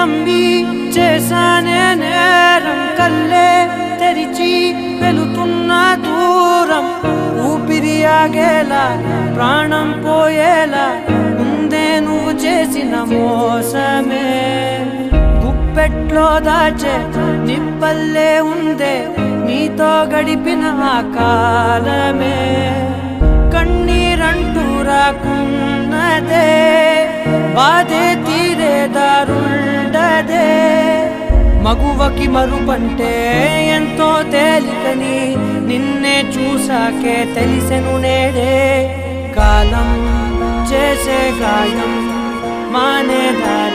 నమ్మి చేశానే నేరం కల్లే తెరిచి వెళుతున్న దూరం ఊపిరి ఆగేలా ప్రాణం పోయేలా ముందే నువ్వు చేసిన మోసమే గుప్పెట్లో దాచే నిప్పల్లే ఉందే నీతో గడిపిన ఆ కాలమే కన్నీరంటూ రాకున్నదే బాధే తీరే దారుండదే మగువకి మరుపంటే ఎంతో తేలికని నిన్నే చూసాకే తెలిసెను నేడే కాలం చేసే గాయం మానే దారి